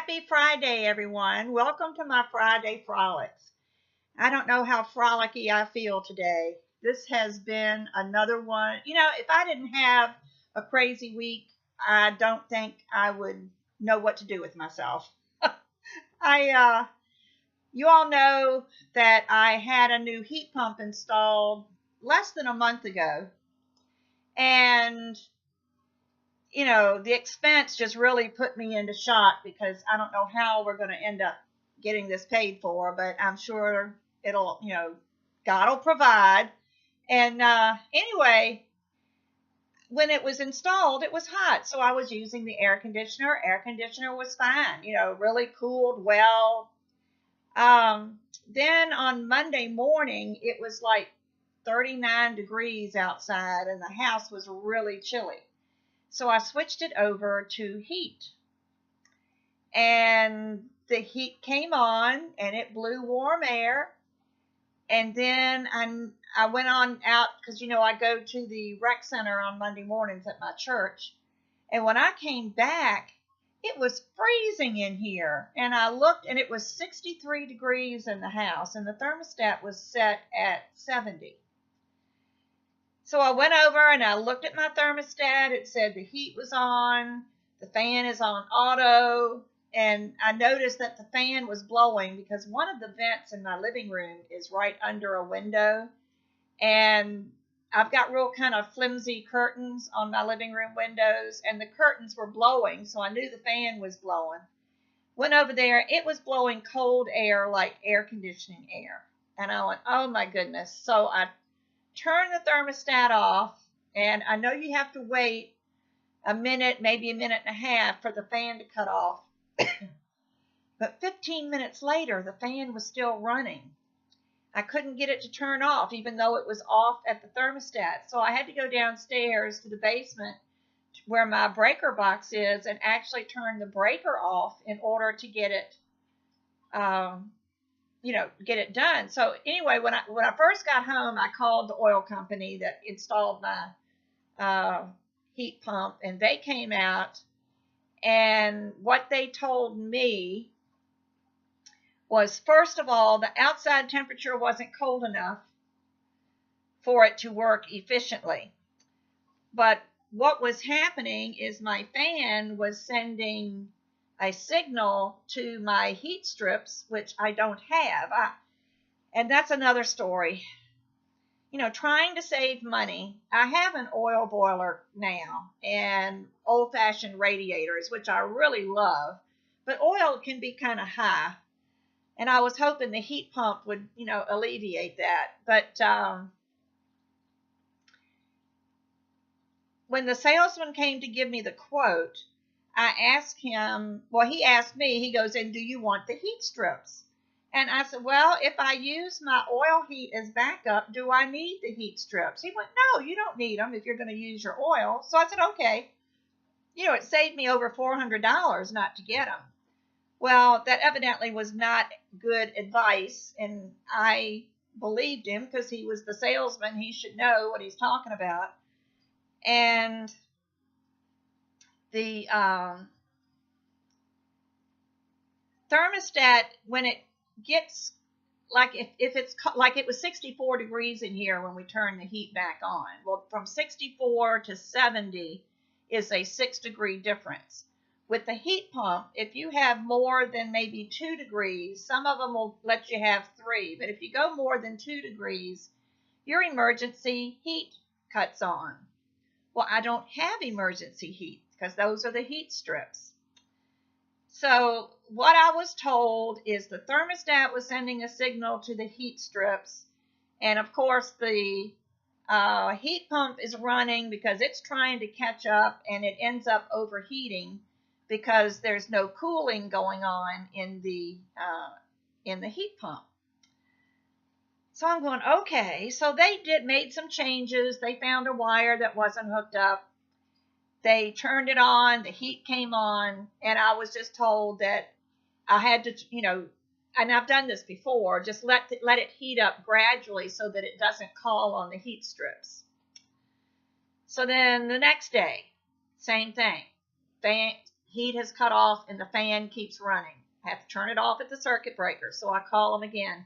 Happy Friday, everyone. Welcome to my Friday Frolics. I don't know how frolicky I feel today. This has been another one. If I didn't have a crazy week, I don't think I would know what to do with myself. I you all know that I had a new heat pump installed less than a month ago. And the expense just really put me into shock because I don't know how we're going to end up getting this paid for, but I'm sure God will provide. And anyway, when it was installed, it was hot. So I was using the air conditioner. Air conditioner was fine, really cooled well. Then on Monday morning, it was like 39 degrees outside and the house was really chilly. So I switched it over to heat. And the heat came on and it blew warm air. And then I went on out because, I go to the rec center on Monday mornings at my church. And when I came back, it was freezing in here. And I looked and it was 63 degrees in the house and the thermostat was set at 70. So I went over and I looked at my thermostat. It said the heat was on, the fan is on auto, and I noticed that the fan was blowing because one of the vents in my living room is right under a window. And I've got real kind of flimsy curtains on my living room windows, and the curtains were blowing, so I knew the fan was blowing. Went over there, it was blowing cold air like air conditioning air. And I went, oh my goodness. So I turn the thermostat off, and I know you have to wait a minute, maybe a minute and a half for the fan to cut off. But 15 minutes later, the fan was still running. I couldn't get it to turn off, even though it was off at the thermostat. So I had to go downstairs to the basement where my breaker box is and actually turn the breaker off in order to get it get it done. So anyway, when I first got home, I called the oil company that installed my heat pump, and they came out, and what they told me was, first of all, the outside temperature wasn't cold enough for it to work efficiently. But what was happening is my fan was sending a signal to my heat strips, which I don't have. And that's another story. Trying to save money. I have an oil boiler now and old-fashioned radiators, which I really love. But oil can be kind of high. And I was hoping the heat pump would, alleviate that. But when the salesman came to give me the quote, I asked him, he asked me, he goes, and do you want the heat strips? And I said, well, if I use my oil heat as backup, do I need the heat strips? He went, no, you don't need them if you're going to use your oil. So I said, okay. It saved me over $400 not to get them. Well, that evidently was not good advice, and I believed him because he was the salesman. He should know what he's talking about. And the thermostat, when it gets, like if it's like it was 64 degrees in here when we turned the heat back on. Well, from 64 to 70 is a 6-degree difference. With the heat pump, if you have more than maybe 2 degrees, some of them will let you have 3. But if you go more than 2 degrees, your emergency heat cuts on. Well, I don't have emergency heat because those are the heat strips. So what I was told is the thermostat was sending a signal to the heat strips. And of course, the heat pump is running because it's trying to catch up, and it ends up overheating because there's no cooling going on in the heat pump. So I'm going, okay. So they made some changes. They found a wire that wasn't hooked up. They turned it on. The heat came on, and I was just told that I had to, and I've done this before, just let it heat up gradually so that it doesn't call on the heat strips. So then the next day, same thing. heat has cut off and the fan keeps running. I have to turn it off at the circuit breaker, so I call them again.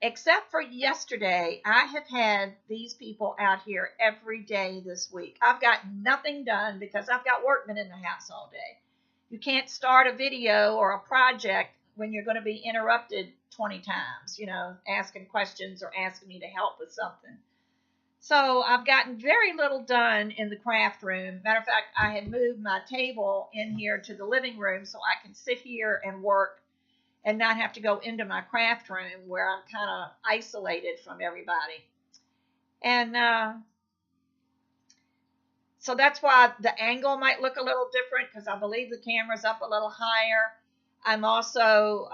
Except for yesterday, I have had these people out here every day this week. I've got nothing done because I've got workmen in the house all day. You can't start a video or a project when you're going to be interrupted 20 times, asking questions or asking me to help with something. So I've gotten very little done in the craft room. Matter of fact, I had moved my table in here to the living room so I can sit here and work and not have to go into my craft room where I'm kind of isolated from everybody. And so that's why the angle might look a little different, because I believe the camera's up a little higher. I'm also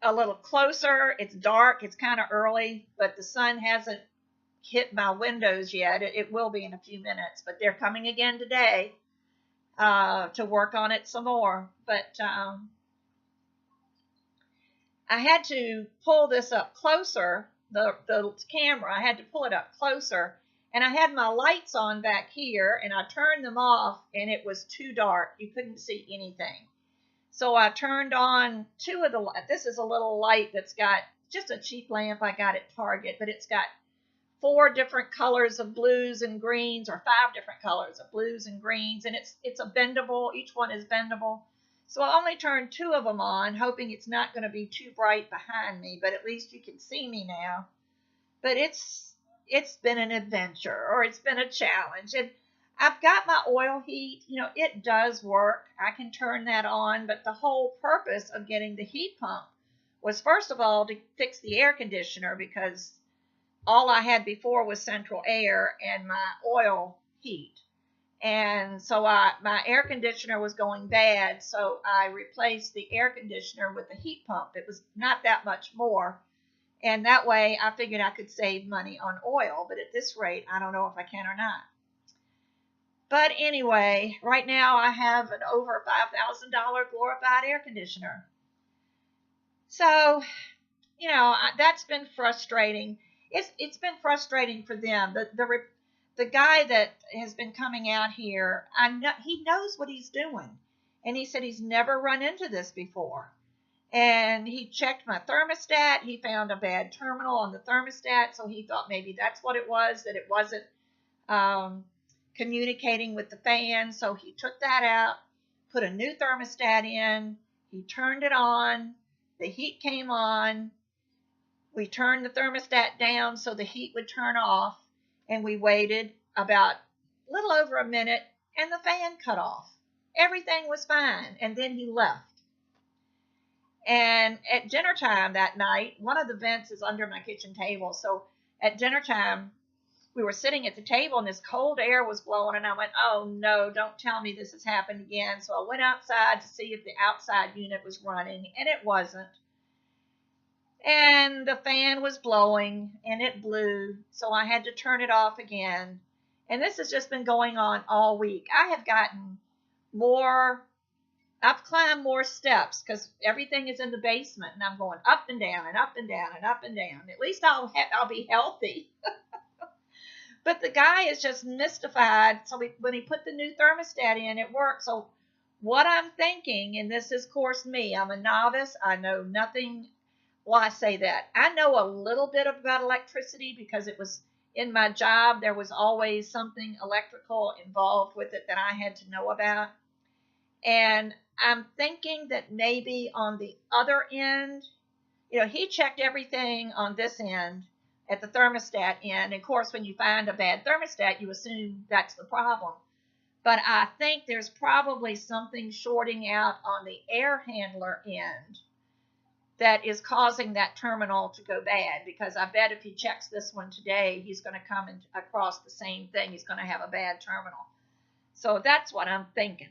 a little closer. It's dark. It's kind of early, but the sun hasn't hit my windows yet. It will be in a few minutes, but they're coming again today to work on it some more. But I had to pull this up closer, the camera. I had to pull it up closer, and I had my lights on back here, and I turned them off, and it was too dark. You couldn't see anything. So I turned on two of the lights. This is a little light that's got just a cheap lamp I got at Target, but it's got 4 different colors of blues and greens, or 5 different colors of blues and greens, and it's a bendable. Each one is bendable. So I only turned 2 of them on, hoping it's not going to be too bright behind me, but at least you can see me now. But it's been an adventure, or it's been a challenge. And I've got my oil heat. It does work. I can turn that on, but the whole purpose of getting the heat pump was, first of all, to fix the air conditioner, because all I had before was central air and my oil heat. And so my air conditioner was going bad, so I replaced the air conditioner with the heat pump. It was not that much more, and that way I figured I could save money on oil, but at this rate, I don't know if I can or not. But anyway, right now I have an over $5,000 glorified air conditioner. So, that's been frustrating. It's been frustrating for them. The guy that has been coming out here, he knows what he's doing. And he said he's never run into this before. And he checked my thermostat. He found a bad terminal on the thermostat, so he thought maybe that's what it was, that it wasn't communicating with the fan. So he took that out, put a new thermostat in. He turned it on. The heat came on. We turned the thermostat down so the heat would turn off, and we waited about a little over a minute, and the fan cut off. Everything was fine, and then he left. And at dinner time that night, one of the vents is under my kitchen table, so at dinner time, we were sitting at the table, and this cold air was blowing, and I went, oh, no, don't tell me this has happened again. So I went outside to see if the outside unit was running, and it wasn't. And the fan was blowing, and it blew, so I had to turn it off again. And this has just been going on all week. I have gotten I've climbed more steps, because everything is in the basement, and I'm going up and down and up and down and up and down. At least I'll be healthy. But the guy is just mystified. So when he put the new thermostat in, it worked. So what I'm thinking, and this is, of course, me, I'm a novice. I know nothing. Well, I say that. I know a little bit about electricity because it was in my job. There was always something electrical involved with it that I had to know about. And I'm thinking that maybe on the other end, he checked everything on this end at the thermostat end. And of course, when you find a bad thermostat, you assume that's the problem. But I think there's probably something shorting out on the air handler end that is causing that terminal to go bad, because I bet if he checks this one today, he's going to come across the same thing. He's going to have a bad terminal. So that's what I'm thinking.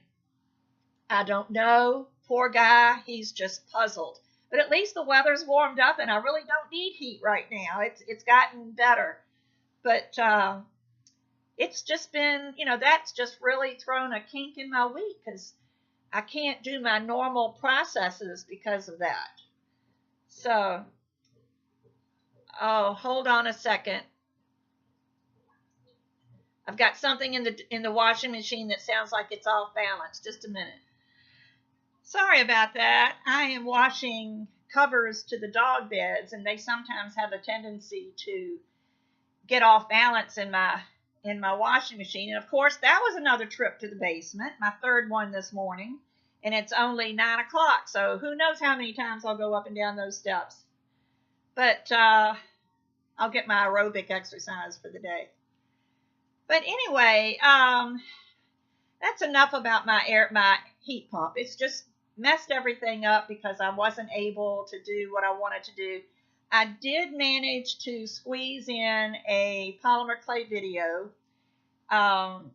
I don't know. Poor guy. He's just puzzled. But at least the weather's warmed up, and I really don't need heat right now. It's gotten better. But it's just been, that's just really thrown a kink in my week, because I can't do my normal processes because of that. So, hold on a second. I've got something in the washing machine that sounds like it's off balance. Just a minute. Sorry about that. I am washing covers to the dog beds, and they sometimes have a tendency to get off balance in my washing machine. And of course, that was another trip to the basement, my third one this morning, and it's only 9 o'clock. So who knows how many times I'll go up and down those steps. But I'll get my aerobic exercise for the day. But anyway, that's enough about my heat pump. It's just messed everything up because I wasn't able to do what I wanted to do. I did manage to squeeze in a polymer clay video.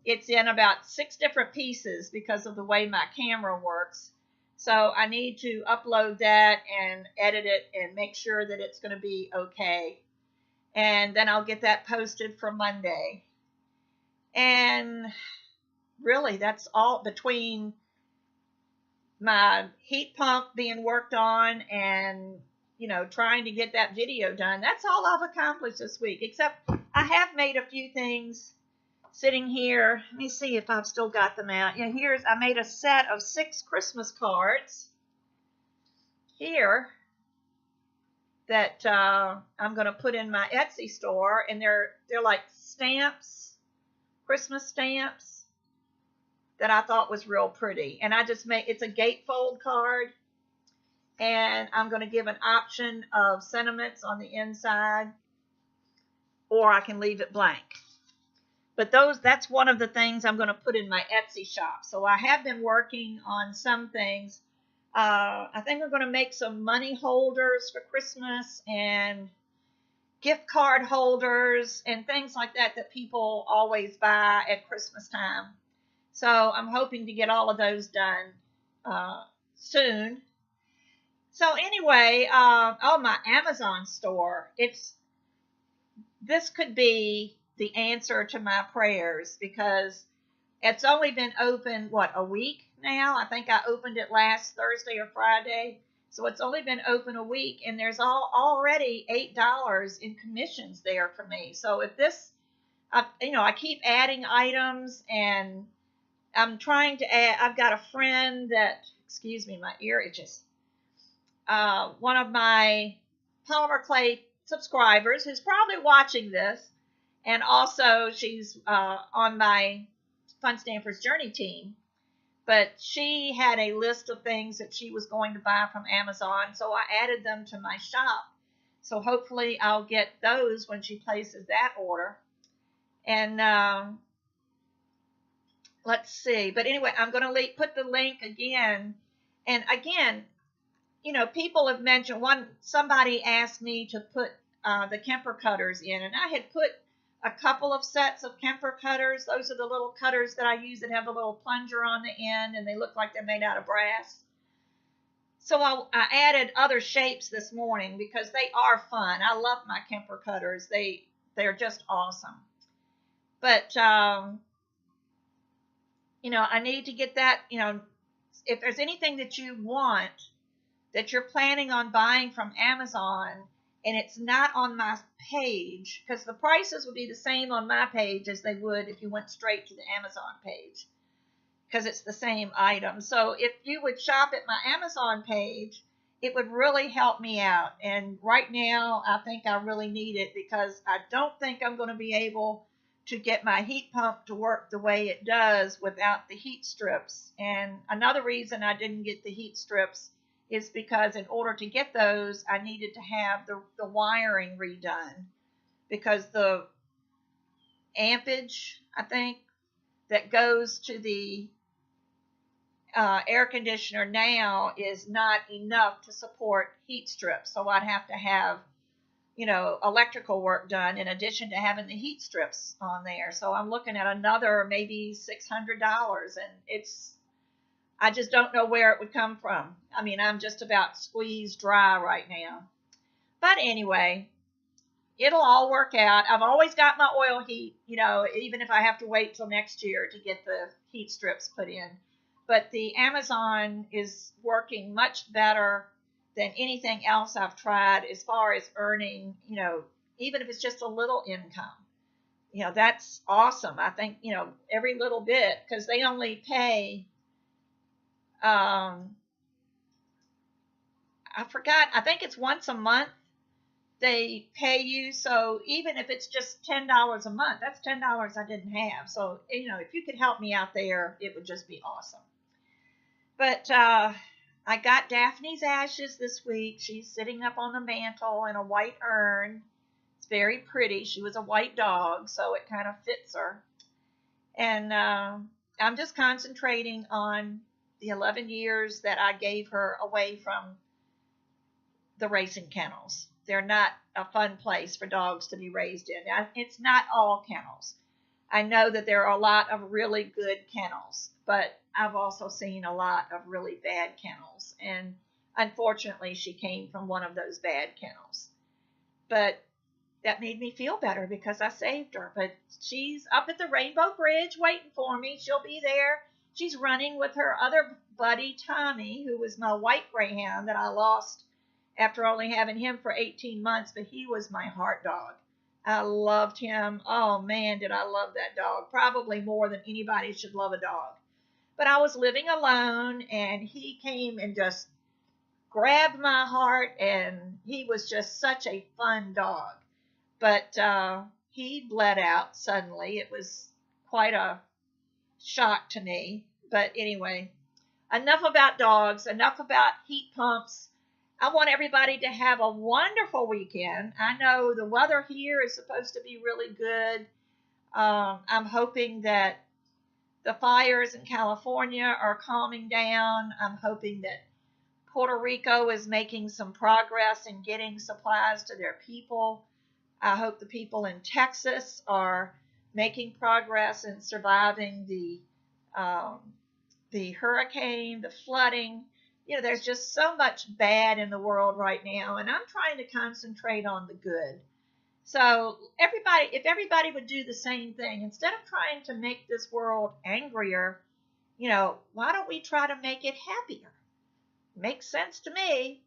It's in about 6 different pieces because of the way my camera works. So I need to upload that and edit it and make sure that it's going to be okay. And then I'll get that posted for Monday. And really, that's all between my heat pump being worked on and, trying to get that video done. That's all I've accomplished this week, except I have made a few things sitting here. Let me see if I've still got them out. Yeah, I made a set of 6 Christmas cards here that I'm going to put in my Etsy store, and they're like stamps, Christmas stamps that I thought was real pretty. And it's a gatefold card, and I'm going to give an option of sentiments on the inside, or I can leave it blank. But that's one of the things I'm going to put in my Etsy shop. So I have been working on some things. I think we're going to make some money holders for Christmas and gift card holders and things like that people always buy at Christmas time. So I'm hoping to get all of those done soon. So anyway, my Amazon store. This could be the answer to my prayers because it's only been open, a week now? I think I opened it last Thursday or Friday. So it's only been open a week, and there's already $8 in commissions there for me. So if this, I keep adding items, and I'm trying to add. I've got a friend that, excuse me, my ear itches. One of my polymer clay subscribers who's probably watching this, and also she's on my Fun Stampers Journey team. But she had a list of things that she was going to buy from Amazon, so I added them to my shop. So hopefully I'll get those when she places that order. And let's see. But anyway, I'm going to put the link again. And again, people have mentioned somebody asked me to put the Kemper cutters in, and I had put a couple of sets of Kemper cutters. Those are the little cutters that I use that have a little plunger on the end, and they look like they're made out of brass. So I added other shapes this morning because they are fun. I love my Kemper cutters. They're just awesome. But, I need to get that, if there's anything that you want that you're planning on buying from Amazon, and it's not on my page, because the prices would be the same on my page as they would if you went straight to the Amazon page, because it's the same item. So if you would shop at my Amazon page, it would really help me out. And right now, I think I really need it because I don't think I'm going to be able to get my heat pump to work the way it does without the heat strips. And another reason I didn't get the heat strips is because in order to get those, I needed to have the wiring redone, because the ampage, I think, that goes to the air conditioner now is not enough to support heat strips. So I'd have to have, electrical work done in addition to having the heat strips on there. So I'm looking at another maybe $600, and I just don't know where it would come from. I mean, I'm just about squeezed dry right now. But anyway, it'll all work out. I've always got my oil heat, even if I have to wait till next year to get the heat strips put in. But the Amazon is working much better than anything else I've tried as far as earning, even if it's just a little income. That's awesome. I think, every little bit, because they only pay, um, I forgot, I think it's once a month they pay you. So even if it's just $10 a month, that's $10 I didn't have. So, if you could help me out there, it would just be awesome. But I got Daphne's ashes this week. She's sitting up on the mantle in a white urn. It's very pretty. She was a white dog, so it kind of fits her. And I'm just concentrating on the 11 years that I gave her away from the racing kennels. They're not a fun place for dogs to be raised in. It's not all kennels. I know that there are a lot of really good kennels, but I've also seen a lot of really bad kennels. And unfortunately, she came from one of those bad kennels. But that made me feel better because I saved her. But she's up at the Rainbow Bridge waiting for me. She'll be there. She's running with her other buddy, Tommy, who was my white greyhound that I lost after only having him for 18 months, but he was my heart dog. I loved him. Oh man, did I love that dog. Probably more than anybody should love a dog. But I was living alone and he came and just grabbed my heart, and he was just such a fun dog. But he bled out suddenly. It was quite a shock to me. But anyway, enough about dogs, enough about heat pumps. I want everybody to have a wonderful weekend. I know the weather here is supposed to be really good. I'm hoping that the fires in California are calming down. I'm hoping that Puerto Rico is making some progress in getting supplies to their people. I hope the people in Texas are making progress in surviving um, the hurricane, the flooding. There's just so much bad in the world right now, and I'm trying to concentrate on the good. So if everybody would do the same thing, instead of trying to make this world angrier, why don't we try to make it happier? Makes sense to me.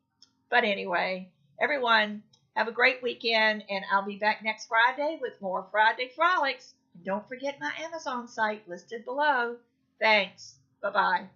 But anyway, everyone, have a great weekend, and I'll be back next Friday with more Friday Frolics. And don't forget my Amazon site listed below. Thanks. Bye-bye.